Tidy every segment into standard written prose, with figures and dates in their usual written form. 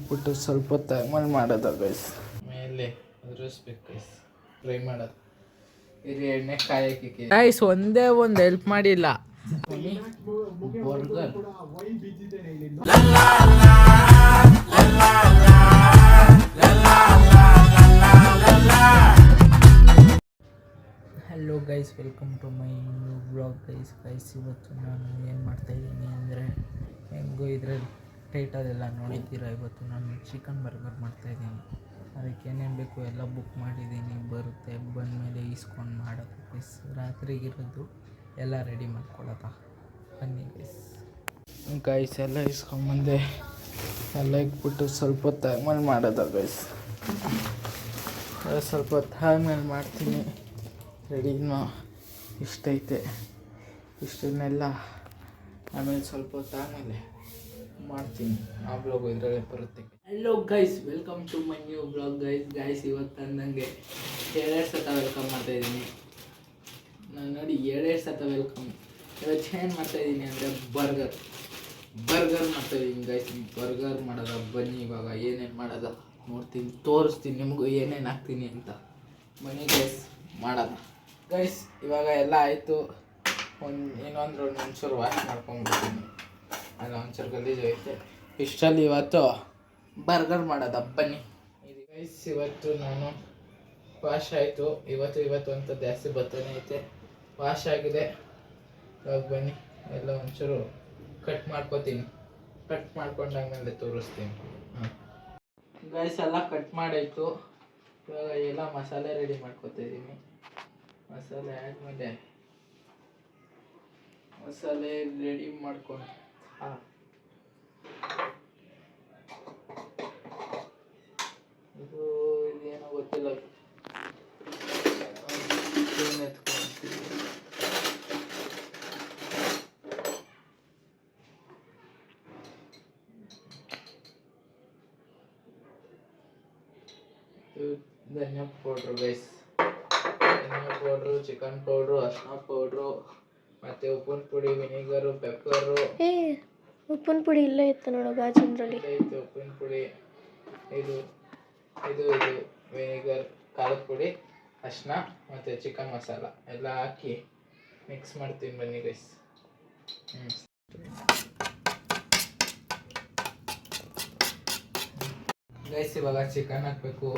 ಹಾಕ್ಬಿಟ್ಟು ಸ್ವಲ್ಪ ಹೊತ್ತು ಆಮೇಲೆ ಮಾಡೋದು ಗೈಸ್. ಮೇಲೆ ಅದ್ರಸ್ಬೇಕು ಗೈಸ್, ಫ್ರೈ ಮಾಡೋದು. ಇದು ಎಣ್ಣೆ ಕಾಯಕ್ಕೆ ಗೈಸ್ ಒಂದೇ ಒಂದು ಹೆಲ್ಪ್ ಮಾಡಿಲ್ಲ. Burger hello guys, welcome to my new blog guys. ಇವತ್ತು ನಾನು ಏನು ಮಾಡ್ತಾಯಿದ್ದೀನಿ ಅಂದರೆ, ಹೆಂಗೋ ಇದರಲ್ಲಿ ಟೈಟಲೆಲ್ಲ ನೋಡಿದ್ದೀರಾ. ಇವತ್ತು ನಾನು ಚಿಕನ್ ಬರ್ಗರ್ ಮಾಡ್ತಾಯಿದ್ದೀನಿ. ಅದಕ್ಕೆ ಏನೇನು ಬೇಕು ಎಲ್ಲ ಬುಕ್ ಮಾಡಿದ್ದೀನಿ, ಬರುತ್ತೆ. ಬಂದಮೇಲೆ ಈಸ್ಕೊಂಡು ಮಾಡೋದು ಗೈಸ್. ರಾತ್ರಿಗಿರೋದು ಎಲ್ಲ ರೆಡಿ ಮಾಡ್ಕೊಳ್ಳೋದ. ಬನ್ನಿ ಗೈಸ್ ಎಲ್ಲ ಇಸ್ಕೊಂಬಂದೆ. ಎಲ್ಲ ಇಟ್ಬಿಟ್ಟು ಸ್ವಲ್ಪ ಹೊತ್ತು ಆಮೇಲೆ ಮಾಡೋದ ಗೈಸ್. ಸ್ವಲ್ಪ ಹೊತ್ತು ಆದ್ಮೇಲೆ ಮಾಡ್ತೀನಿ. ರೆಡಿನೂ ಇಷ್ಟೈತೆ, ಇಷ್ಟನ್ನೆಲ್ಲ ಆಮೇಲೆ ಸ್ವಲ್ಪ ಹೊತ್ತು ಆಮೇಲೆ ಮಾಡ್ತೀನಿ. ಆ ಬ್ಲಾಗು ಇದರಲ್ಲೇ ಬರುತ್ತೆ. Hello guys, welcome to my new blog guys. ಇವತ್ತು ಅಂದಂಗೆ 2 ಸತ ವೆಲ್ಕಮ್ ಮಾಡ್ತಾಯಿದ್ದೀನಿ. ನಾನು ನೋಡಿ 2 ಸತ ವೆಲ್ಕಮ್. ಇವತ್ತು ಏನು ಮಾಡ್ತಾಯಿದ್ದೀನಿ ಅಂದರೆ ಬರ್ಗರ್ ಮಾಡ್ತಾಯಿದ್ದೀನಿ ಗೈಸ್. ಬರ್ಗರ್ ಮಾಡೋದ. ಬನ್ನಿ ಇವಾಗ ಏನೇನು ಮಾಡೋದ ನೋಡ್ತೀನಿ, ತೋರಿಸ್ತೀನಿ ನಿಮಗೂ ಏನೇನು ಹಾಕ್ತೀನಿ ಅಂತ. ಬನ್ನಿ ಗೈಸ್ ಮಾಡೋದ ಗೈಸ್. ಇವಾಗ ಎಲ್ಲ ಆಯಿತು. ಇನ್ನೊಂದು ಒಂಚೂರು ವಾಶ್ ಮಾಡ್ಕೊಂಡ್ಬಿಡ್ತೀನಿ. ಅಲ್ಲ ಒಂಚೂರು ಗಲೀಜು ಐತೆ. ಇಷ್ಟರಲ್ಲಿ ಇವತ್ತು ಬರ್ಗರ್ ಮಾಡೋದ. ಬನ್ನಿ ಇದು ಗೈಸ್. ಇವತ್ತು ನಾನು ವಾಶ್ ಆಯಿತು. ಇವತ್ತು ಅಂತ ಜಾಸ್ತಿ ಬರ್ತಾನೆ ಐತೆ. ವಾಶ್ ಆಗಿದೆ. ಇವಾಗ ಬನ್ನಿ ಎಲ್ಲ ಒಂಚೂರು ಕಟ್ ಮಾಡ್ಕೊತೀನಿ. ಕಟ್ ಮಾಡ್ಕೊಂಡಾದ್ಮೇಲೆ ತೋರಿಸ್ತೀನಿ. ಗೈಸ್ ಎಲ್ಲ ಕಟ್ ಮಾಡಾಯಿತು. ಇವಾಗ ಎಲ್ಲ ಮಸಾಲೆ ರೆಡಿ ಮಾಡ್ಕೊತಾಯಿದ್ದೀನಿ. ಮಸಾಲೆ ಆದಮೇಲೆ ಮಸಾಲೆ ರೆಡಿ ಮಾಡ್ಕೊಂಡು ಇದೇನೋ ಗೊತ್ತಿಲ್ಲ. ಧನಿಯಾ ಪೌಡ್ರು ಗೈಸ್, ಧನಿಯಾ ಪೌಡ್ರು, ಚಿಕನ್ ಪೌಡ್ರು, ಅರಿಶಿನ ಪೌಡ್ರು, ಮತ್ತು ಉಪ್ಪಿನ ಪುಡಿ, ವಿನಿಗರು, ಪೆಪ್ಪರು. ಉಪ್ಪಿನ ಪುಡಿ ಇಲ್ಲೇ ಇತ್ತು ನೋಡು ಗಾಜಂದ್ರಲ್ಲಿ ಐತೆ. ಉಪ್ಪಿನ ಪುಡಿ, ಇದು ವಿನಿಗರ್, ಖಾರದ ಪುಡಿ, ಅರಿಶಿನ ಮತ್ತು ಚಿಕನ್ ಮಸಾಲ ಎಲ್ಲ ಹಾಕಿ ಮಿಕ್ಸ್ ಮಾಡ್ತೀನಿ. ಬನ್ನಿ ಗೈಸ್. ಗೈಸ್ ಇವಾಗ ಚಿಕನ್ ಹಾಕಬೇಕು.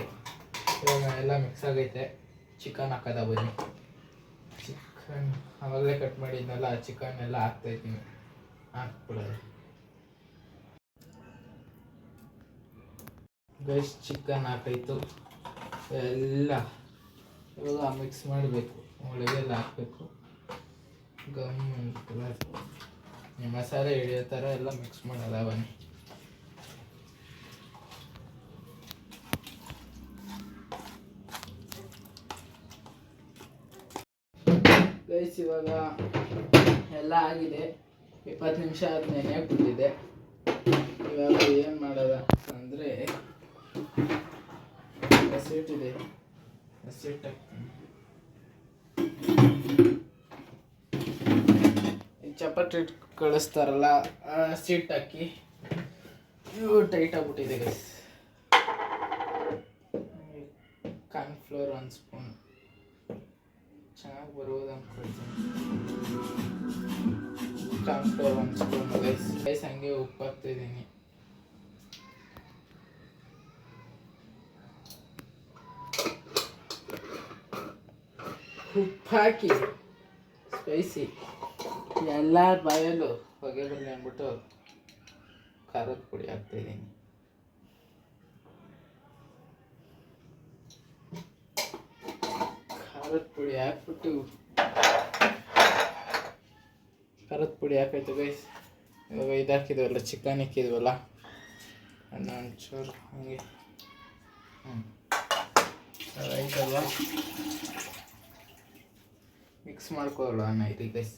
ಇವಾಗ ಎಲ್ಲ ಮಿಕ್ಸ್ ಆಗೈತೆ. ಚಿಕನ್ ಹಾಕೋದ. ಬನ್ನಿ. ಚಿಕನ್ ಆವಾಗಲೇ ಕಟ್ ಮಾಡಿದ್ನಲ್ಲ, ಚಿಕನ್ ಎಲ್ಲ ಹಾಕ್ತಾಯಿದ್ದೀನಿ. ಹಾಕ್ಬಿಡೋದು ಗೈಸ್. ಚಿಕನ್ ಹಾಕಾಯ್ತು ಎಲ್ಲ. ಇವಾಗ ಮಿಕ್ಸ್ ಮಾಡಬೇಕು. ಒಳಗೆಲ್ಲ ಹಾಕಬೇಕು. ಗಮ್ ಮಸಾಲೆ ಹಿಡಿಯೋ ಥರ ಎಲ್ಲ ಮಿಕ್ಸ್ ಮಾಡೋದ. ಬನ್ನಿ. ಗೈಸ್ ಇವಾಗ ಎಲ್ಲ ಆಗಿದೆ. 20 ನಿಮಿಷ ಆದ್ಮೇಲೆ ಬಿಟ್ಟಿದೆ. ಇವಾಗ ಏನು ಮಾಡೋದ ಅಂದರೆ, ಹಸಿಟ್ಟಿದೆ, ಹಸಿಟ್ಟು ಹಾಕ್ತೀನಿ. ಚಪಾತಿ ಹಿಟ್ಟು ಕಳಿಸ್ತಾರಲ್ಲ, ಹಸಿಟ್ಟು ಹಾಕಿ. ಇವು ಟೈಟ್ ಆಗ್ಬಿಟ್ಟಿದೆ ಗೈಸ್. ಕಾರ್ನ್ಫ್ಲೋರ್ 1 ಸ್ಪೂನ್ ಚೆನ್ನಾಗಿ ಬರುವುದು ಅಂದ್ಕೊಳ್ತೀನಿ. Cornflour 1 spoon guys. ಹಂಗೆ ಉಪ್ಪು ಹಾಕ್ತಿದ್ದೀನಿ. ಉಪ್ಪು ಹಾಕಿ ಸ್ಪೈಸಿ ಎಲ್ಲ ಬಾಯಲ್ಲೂ ಹೊಗೆ ಬರಲಿ ಅಂದ್ಬಿಟ್ಟು ಖಾರದ ಪುಡಿ ಹಾಕ್ತಾಯಿದ್ದೀನಿ. ಖಾರದ ಪುಡಿ ಹಾಕ್ಬಿಟ್ಟು ಖಾರದ ಪುಡಿ ಹಾಕಾಯ್ತು ಗೈಸ್. ಇವಾಗ ಇದು ಹಾಕಿದ್ವಲ್ಲ, ಚಿಕನ್ ಹಾಕಿದ್ವಲ್ಲ, ಅನ್ನ ಒಂಚೂರು ಹಂಗೆ ಆಯ್ತಲ್ವ, ಮಿಕ್ಸ್ ಮಾಡ್ಕೊಳ್ಳೋಣ. ಇದು ಗೈಸ್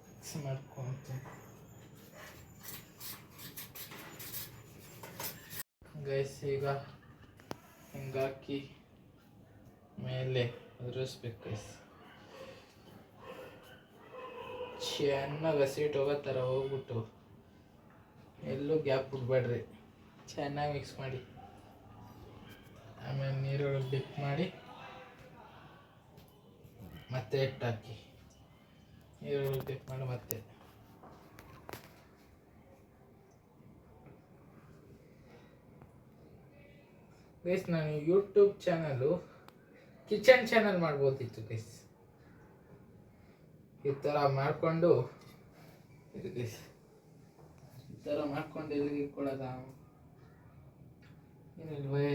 ಮಿಕ್ಸ್ ಮಾಡ್ಕೊಳ್ತೀನಿ ಗೈಸ್. ಈಗ ಹಿಂಗಾಕಿ ಮೇಲೆ ಅದ್ರಸ್ಬೇಕು ಗೈಸ್. ಚೆನ್ನಾಗಿ ಹಸಿಟ್ಟು ಹೋಗೋ ಥರ ಹೋಗ್ಬಿಟ್ಟು ಎಲ್ಲೂ ಗ್ಯಾಪ್ ಬಿಡ್ಬೇಡ್ರಿ. ಚೆನ್ನಾಗಿ ಮಿಕ್ಸ್ ಮಾಡಿ. ಆಮೇಲೆ ನೀರೊಳಗೆ ಡಿಪ್ ಮಾಡಿ ಮತ್ತೆ ಹಿಟ್ಟು ಹಾಕಿ ನೀರೊಳಗೆ ಡಿಪ್ ಮಾಡಿ ಮತ್ತೆ ಗೈಸ್ ನಾನು ಯೂಟ್ಯೂಬ್ ಚಾನಲು ಕಿಚನ್ ಚಾನಲ್ ಮಾಡ್ಬೋದಿತ್ತು ಗೈಸ್. ಈ ಥರ ಮಾಡಿಕೊಂಡು ಇದು ಗೈಸ್ ಈ ಥರ ಮಾಡ್ಕೊಂಡು ಎಲ್ಲಿಗೆ ಕೊಡೋದ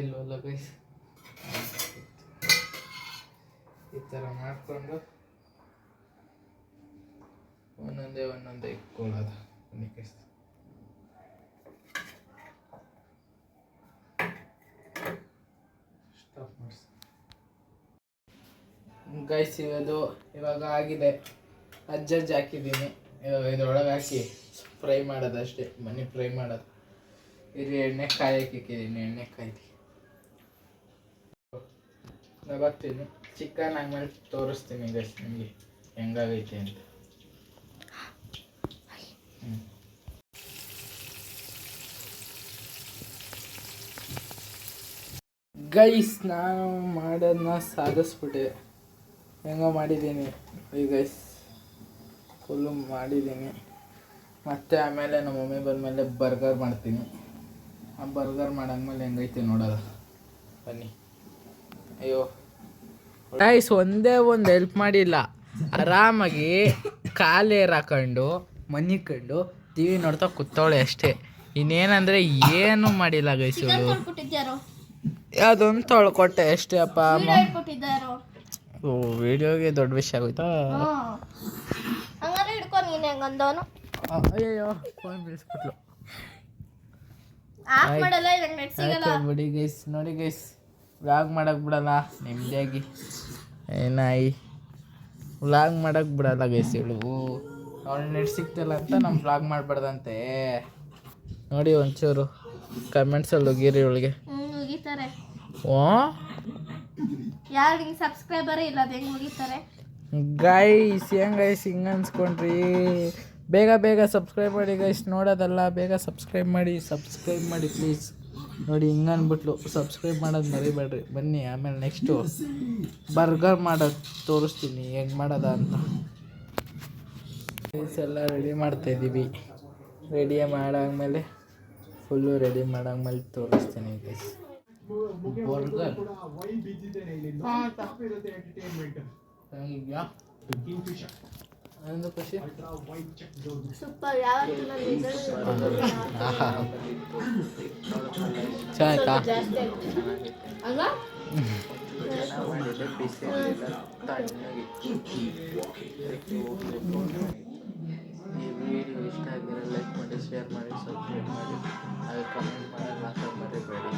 ಇಲ್ವಲ್ಲ ಗೈಸ್. ಈ ಥರ ಮಾಡಿಕೊಂಡು ಒಂದೊಂದೇ ಇಟ್ಕೊಳ್ಳೋದು ಗೈಸ್. ಸ್ಟಾಪ್ ಮಾಡಿಸಿ ಗೈಸ್. ಇವಾಗ ಆಗಿದೆ. ಅಜ್ಜಜ್ಜಿ ಹಾಕಿದ್ದೀನಿ. ಇದ್ರೊಳಗೆ ಹಾಕಿ ಫ್ರೈ ಮಾಡೋದು ಅಷ್ಟೇ. ಮನೆ ಫ್ರೈ ಮಾಡೋದು. ಇಲ್ಲಿ ಎಣ್ಣೆ ಕಾಯಕ್ಕಿದ್ದೀನಿ. ಎಣ್ಣೆ ಕಾಯ್ದು ಬರ್ತೀನಿ. ಚಿಕನ್ ಆಮೇಲೆ ತೋರಿಸ್ತೀನಿ ಗೈಸ್ ನಿಮಗೆ ಹೆಂಗಾಗೈತೆ ಅಂತ. ಗೈಸ್ ನಾನು ಮಾಡೋದನ್ನ ಸಾಧಿಸ್ಬಿಟ್ಟೆ. ಹೆಂಗೋ ಮಾಡಿದ್ದೀನಿ ಈ ಗೈಸ್, ಫುಲ್ಲು ಮಾಡಿದ್ದೀನಿ. ಮತ್ತು ಆಮೇಲೆ ನಮ್ಮ ಮಮ್ಮಿ ಬಂದಮೇಲೆ ಬರ್ಗರ್ ಮಾಡ್ತೀನಿ. ಆ ಬರ್ಗರ್ ಮಾಡಾದ್ಮೇಲೆ ಹೆಂಗೈತೆ ನೋಡೋದು ಬನ್ನಿ. ಅಯ್ಯೋ ಗೈಸ್ ಒಂದೇ ಒಂದು ಹೆಲ್ಪ್ ಮಾಡಿಲ್ಲ. ಆರಾಮಾಗಿ ಕಾಲೇರ್ ಹಾಕೊಂಡು ಮನಿಕೊಂಡು ಟಿ ವಿ ನೋಡ್ತಾ ಕೂತವಳೆ ಅಷ್ಟೇ. ಇನ್ನೇನಂದರೆ ಏನೂ ಮಾಡಿಲ್ಲ ಗೈಸ್. ಅದೊಂದು ತೊಳ್ಕೊಟ್ಟೆ ಅಷ್ಟೇ ಅಪ್ಪ ಅಮ್ಮ. ಓ ವಿಡಿಯೋಗೆ ದೊಡ್ಡ ವಿಷಯ ಆಗೋಯ್ತಾ? ಅಯ್ಯೋ ಫೋನ್ ಬೀಳಿಸ್ಬಿಟ್ಲು. ಬಿಡಿ ಗೈಸ್. ನೋಡಿ ಗೈಸ್ ವ್ಲಾಗ್ ಮಾಡಕ್ಕೆ ಬಿಡಲ್ಲ ನೆಮ್ಮದಿಯಾಗಿ. ಏನಾಯಿ ವ್ಲಾಗ್ ಮಾಡಕ್ಕೆ ಬಿಡಲ್ಲ ಗೈಸ್ ಇವಳು. ಅವಳು ನೆಟ್ ಸಿಗ್ತಿಲ್ಲ ಅಂತ ನಮ್ಮ ವ್ಲಾಗ್ ಮಾಡಬಾರ್ದಂತೆ. ನೋಡಿ ಒಂಚೂರು ಕಮೆಂಟ್ಸಲ್ಲಿ ಹೋಗಿರಿ ಇವಳಿಗೆ. ಓ ಯಾರು ಸಬ್ಸ್ಕ್ರೈಬರೇ ಇಲ್ಲ, ಅದು ಹೆಂಗೆ ಮುಗಿತಾರೆ ಗೈಸ್? ಹೆಂಗೆ ಗೈಸ್ ಹಿಂಗೆ ಅನ್ಸ್ಕೊಂಡ್ರಿ? ಬೇಗ ಸಬ್ಸ್ಕ್ರೈಬ್ ಮಾಡಿ ಗೈಸ್. ನೋಡೋದಲ್ಲ, ಬೇಗ ಸಬ್ಸ್ಕ್ರೈಬ್ ಮಾಡಿ ಪ್ಲೀಸ್. ನೋಡಿ ಹಿಂಗೆ ಅಂದ್ಬಿಟ್ಲು. ಸಬ್ಸ್ಕ್ರೈಬ್ ಮಾಡೋದು ಮರಿಬೇಡ್ರಿ. ಬನ್ನಿ ಆಮೇಲೆ ನೆಕ್ಸ್ಟು ಬರ್ಗರ್ ಮಾಡೋದು ತೋರಿಸ್ತೀನಿ ಹೆಂಗೆ ಮಾಡೋದ ಅಂತ. ಗೈಸ್ ಎಲ್ಲ ರೆಡಿ ಮಾಡ್ತಾಯಿದ್ದೀವಿ. ರೆಡಿ ಮಾಡಾದ್ಮೇಲೆ ಫುಲ್ಲು ರೆಡಿ ಮಾಡಾದ್ಮೇಲೆ ತೋರಿಸ್ತೀನಿ ಗೈಸ್. ಬರ್ಗರ್ ಹೇಗಿದೆಯಾ? ಒಂದು ಖುಷಿ ಸೂಪರ್. ಯಾವತ್ತೂ ಚೆನ್ನಾಯ್ತಾ? ಅಲ್ವಾ? ಈ ವಿಡಿಯೋ ಇಷ್ಟ ಆಗಿದ್ರೆ ಲೈಕ್ ಮಾಡಿ, ಶೇರ್ ಮಾಡಿ, ಸಬ್ಸ್ಕ್ರೈಬ್ ಮಾಡಿ, ಹಾಗೆ ಕಮೆಂಟ್ ಮಾಡಿ ಮಾತ್ರ ಮರಿಬೇಡಿ.